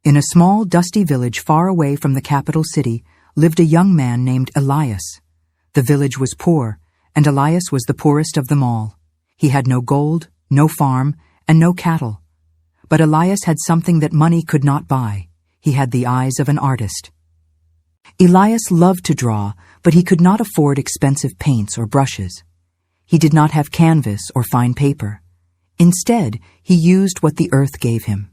In a small, dusty village far away from the capital city lived a young man named Elias. The village was poor, and Elias was the poorest of them all. He had no gold, no farm, and no cattle. But Elias had something that money could not buy. He had the eyes of an artist. Elias loved to draw, but he could not afford expensive paints or brushes. He did not have canvas or fine paper. Instead, he used what the earth gave him.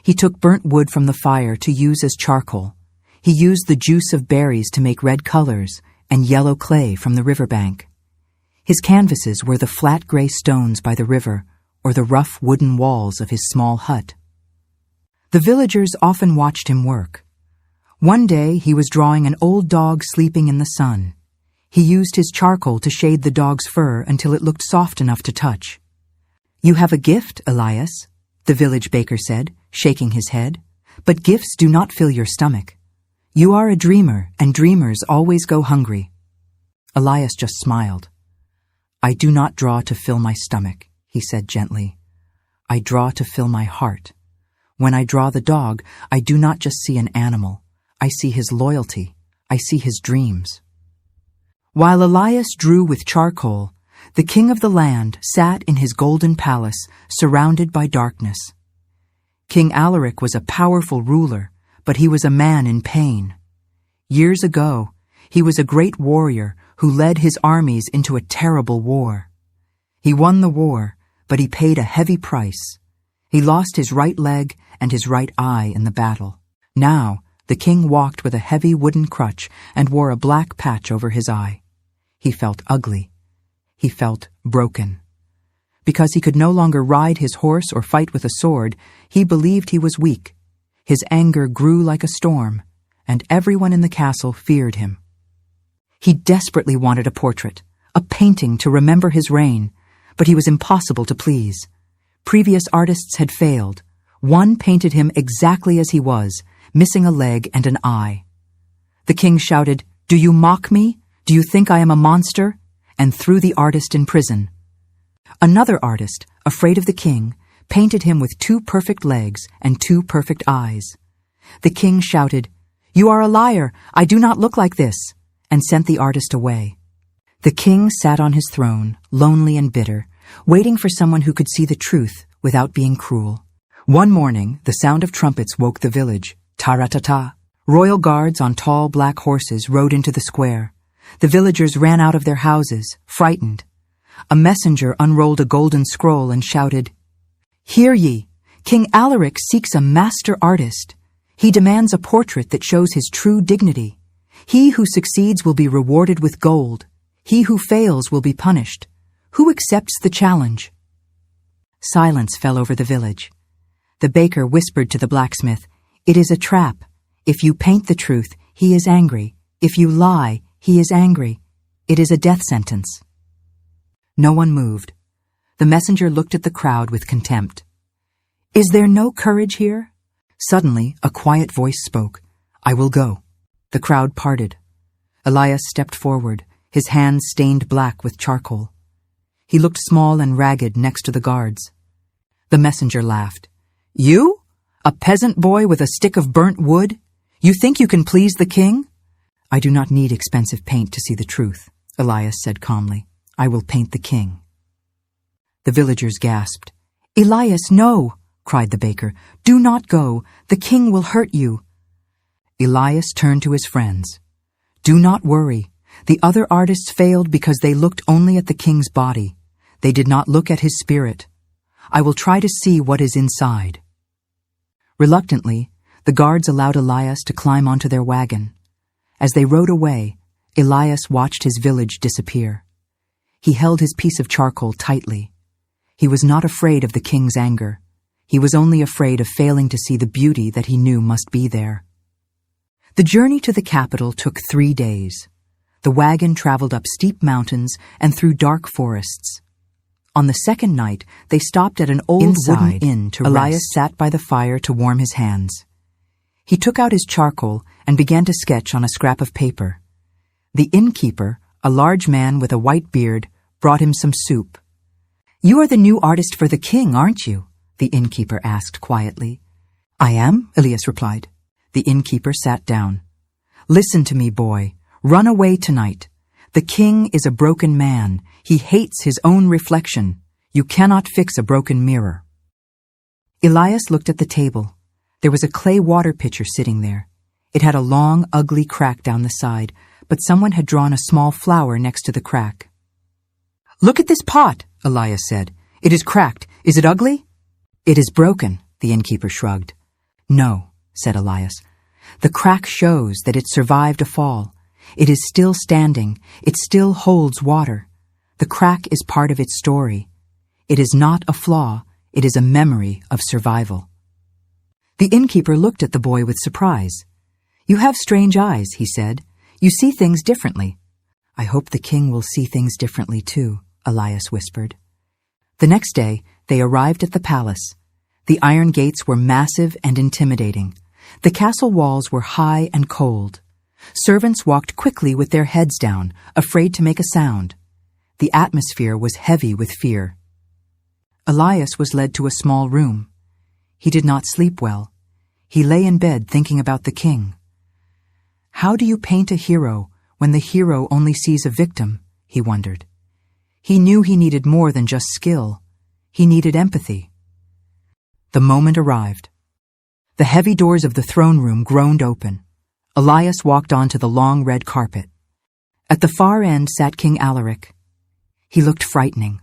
He took burnt wood from the fire to use as charcoal. He used the juice of berries to make red colors and yellow clay from the riverbank. His canvases were the flat gray stones by the river or the rough wooden walls of his small hut. The villagers often watched him work. One day he was drawing an old dog sleeping in the sun. He used his charcoal to shade the dog's fur until it looked soft enough to touch. "You have a gift, Elias," the village baker said, shaking his head, "but gifts do not fill your stomach. You are a dreamer, and dreamers always go hungry." Elias just smiled. "I do not draw to fill my stomach," he said gently. "I draw to fill my heart. When I draw the dog, I do not just see an animal. I see his loyalty. I see his dreams." While Elias drew with charcoal, the king of the land sat in his golden palace, surrounded by darkness. King Alaric was a powerful ruler, but he was a man in pain. Years ago, he was a great warrior who led his armies into a terrible war. He won the war, but he paid a heavy price. He lost his right leg and his right eye in the battle. Now, the king walked with a heavy wooden crutch and wore a black patch over his eye. He felt ugly. He felt broken. Because he could no longer ride his horse or fight with a sword, he believed he was weak. His anger grew like a storm, and everyone in the castle feared him. He desperately wanted a portrait, a painting to remember his reign, but he was impossible to please. Previous artists had failed. One painted him exactly as he was, missing a leg and an eye. The king shouted, "Do you mock me? Do you think I am a monster?" and threw the artist in prison. Another artist, afraid of the king, painted him with 2 perfect legs and 2 perfect eyes. The king shouted, "You are a liar! I do not look like this!" and sent the artist away. The king sat on his throne, lonely and bitter, waiting for someone who could see the truth without being cruel. One morning, the sound of trumpets woke the village. Ta-ra-ta-ta. Royal guards on tall black horses rode into the square. The villagers ran out of their houses, frightened. A messenger unrolled a golden scroll and shouted, "Hear ye! King Alaric seeks a master artist. He demands a portrait that shows his true dignity. He who succeeds will be rewarded with gold. He who fails will be punished. Who accepts the challenge?" Silence fell over the village. The baker whispered to the blacksmith, "It is a trap. If you paint the truth, he is angry. If you lie, he is angry. It is a death sentence." No one moved. The messenger looked at the crowd with contempt. "Is there no courage here?" Suddenly, a quiet voice spoke. "I will go." The crowd parted. Elias stepped forward, his hands stained black with charcoal. He looked small and ragged next to the guards. The messenger laughed. "You? A peasant boy with a stick of burnt wood? You think you can please the king?" "I do not need expensive paint to see the truth," Elias said calmly. "I will paint the king." The villagers gasped. "Elias, no!" cried the baker. "Do not go. The king will hurt you." Elias turned to his friends. "Do not worry. The other artists failed because they looked only at the king's body. They did not look at his spirit. I will try to see what is inside." Reluctantly, the guards allowed Elias to climb onto their wagon. As they rode away, Elias watched his village disappear. He held his piece of charcoal tightly. He was not afraid of the king's anger. He was only afraid of failing to see the beauty that he knew must be there. The journey to the capital took 3 days. The wagon traveled up steep mountains and through dark forests. On the second night, they stopped at an old wooden inn to rest. Elias sat by the fire to warm his hands. He took out his charcoal and began to sketch on a scrap of paper. The innkeeper, a large man with a white beard, brought him some soup. "You are the new artist for the king, aren't you?" the innkeeper asked quietly. I am, Elias replied. The innkeeper sat down. Listen to me, boy. Run away tonight. The king is a broken man. He hates his own reflection. You cannot fix a broken mirror. Elias looked at the table. There was a clay water pitcher sitting there. It had a long, ugly crack down the side, but someone had drawn a small flower next to the crack. Look at this pot, Elias said. It is cracked. Is it ugly? It is broken, the innkeeper shrugged. No, said Elias. The crack shows that it survived a fall. It is still standing. It still holds water. The crack is part of its story. It is not a flaw. It is a memory of survival. The innkeeper looked at the boy with surprise. You have strange eyes, he said. You see things differently. I hope the king will see things differently too, Elias whispered. The next day, they arrived at the palace. The iron gates were massive and intimidating. The castle walls were high and cold. Servants walked quickly with their heads down, afraid to make a sound. The atmosphere was heavy with fear. Elias was led to a small room. He did not sleep well. He lay in bed thinking about the king. How do you paint a hero when the hero only sees a victim? He wondered. He knew he needed more than just skill. He needed empathy. The moment arrived. The heavy doors of the throne room groaned open. Elias walked onto the long red carpet. At the far end sat King Alaric. He looked frightening.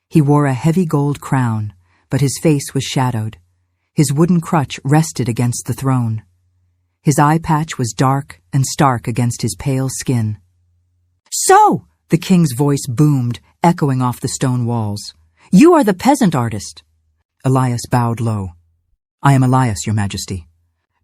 He wore a heavy gold crown, but his face was shadowed. His wooden crutch rested against the throne. His eye patch was dark and stark against his pale skin. So, the king's voice boomed, echoing off the stone walls. You are the peasant artist. Elias bowed low. I am Elias, your majesty.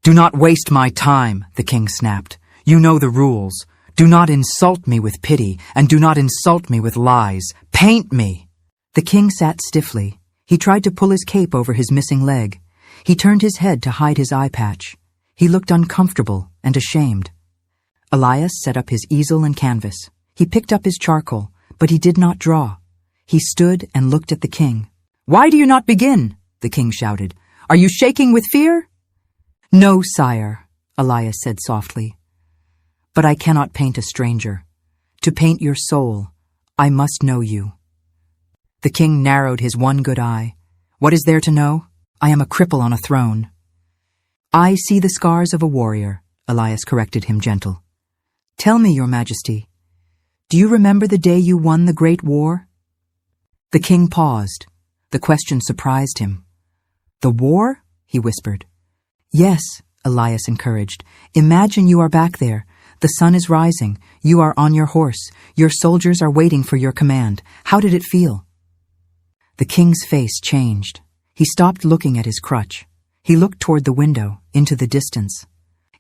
Do not waste my time, the king snapped. You know the rules. Do not insult me with pity, and do not insult me with lies. Paint me! The king sat stiffly. He tried to pull his cape over his missing leg. He turned his head to hide his eye patch. He looked uncomfortable and ashamed. Elias set up his easel and canvas. He picked up his charcoal, but he did not draw. He stood and looked at the king. Why do you not begin? The king shouted. Are you shaking with fear? No, sire, Elias said softly. But I cannot paint a stranger. To paint your soul, I must know you. The king narrowed his one good eye. What is there to know? I am a cripple on a throne. I see the scars of a warrior, Elias corrected him gentle. Tell me, your majesty, do you remember the day you won the great war? The king paused. The question surprised him. The war? He whispered. Yes, Elias encouraged. Imagine you are back there. The sun is rising. You are on your horse. Your soldiers are waiting for your command. How did it feel? The king's face changed. He stopped looking at his crutch. He looked toward the window, into the distance.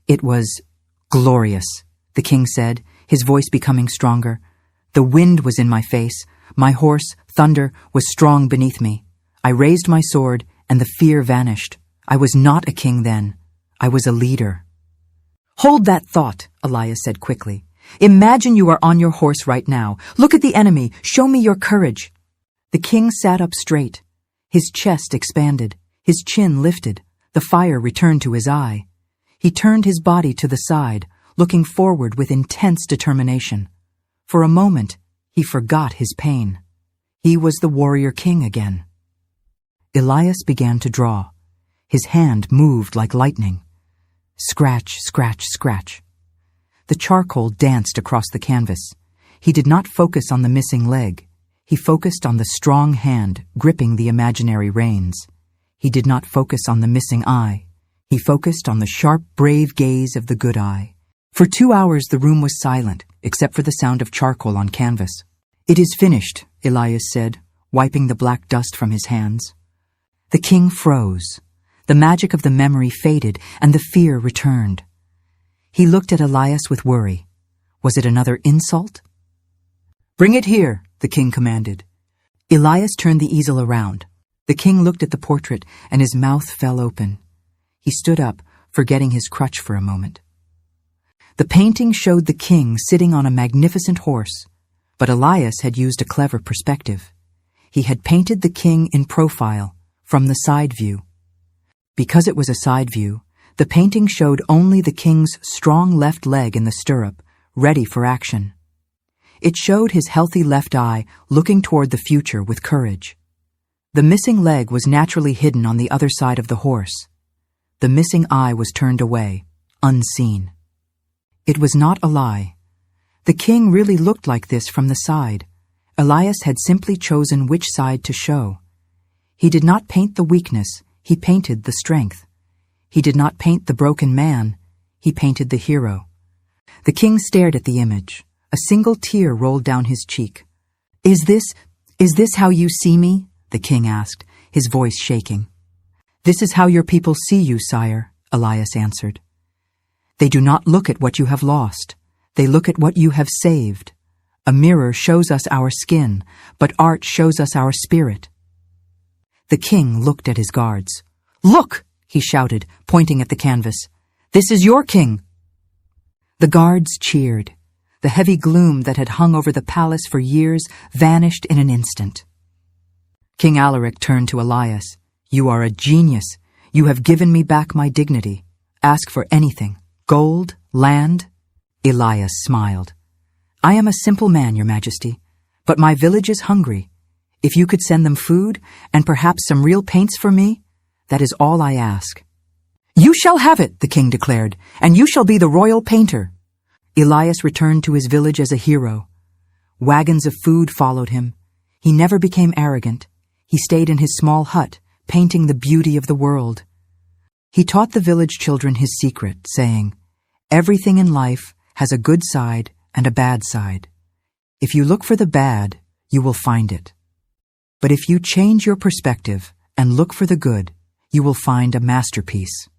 It was glorious, the king said, his voice becoming stronger. The wind was in my face. My horse, Thunder, was strong beneath me. I raised my sword, and the fear vanished. I was not a king then. I was a leader. Hold that thought, Elias said quickly. Imagine you are on your horse right now. Look at the enemy. Show me your courage. The king sat up straight. His chest expanded. His chin lifted. The fire returned to his eye. He turned his body to the side, looking forward with intense determination. For a moment, he forgot his pain. He was the warrior king again. Elias began to draw. His hand moved like lightning. Scratch, scratch, scratch. The charcoal danced across the canvas. He did not focus on the missing leg. He focused on the strong hand gripping the imaginary reins. He did not focus on the missing eye. He focused on the sharp, brave gaze of the good eye. For 2 hours the room was silent, except for the sound of charcoal on canvas. It is finished, Elias said, wiping the black dust from his hands. The king froze. The magic of the memory faded, and the fear returned. He looked at Elias with worry. Was it another insult? Bring it here, the king commanded. Elias turned the easel around. The king looked at the portrait, and his mouth fell open. He stood up, forgetting his crutch for a moment. The painting showed the king sitting on a magnificent horse, but Elias had used a clever perspective. He had painted the king in profile, from the side view. Because it was a side view, the painting showed only the king's strong left leg in the stirrup, ready for action. It showed his healthy left eye looking toward the future with courage. The missing leg was naturally hidden on the other side of the horse. The missing eye was turned away, unseen. It was not a lie. The king really looked like this from the side. Elias had simply chosen which side to show. He did not paint the weakness, he painted the strength. He did not paint the broken man, he painted the hero. The king stared at the image. A single tear rolled down his cheek. Is this how you see me?" the king asked, his voice shaking. "This is how your people see you, sire," Elias answered. "They do not look at what you have lost. They look at what you have saved. A mirror shows us our skin, but art shows us our spirit." The king looked at his guards. "Look!" he shouted, pointing at the canvas. "This is your king!" The guards cheered. The heavy gloom that had hung over the palace for years vanished in an instant. King Alaric turned to Elias. "You are a genius. You have given me back my dignity. Ask for anything. Gold, land." Elias smiled. "I am a simple man, your majesty, but my village is hungry. If you could send them food and perhaps some real paints for me, that is all I ask." "You shall have it," the king declared, "and you shall be the royal painter." Elias returned to his village as a hero. Wagons of food followed him. He never became arrogant. He stayed in his small hut, painting the beauty of the world. He taught the village children his secret, saying, "Everything in life has a good side and a bad side. If you look for the bad, you will find it. But if you change your perspective and look for the good, you will find a masterpiece."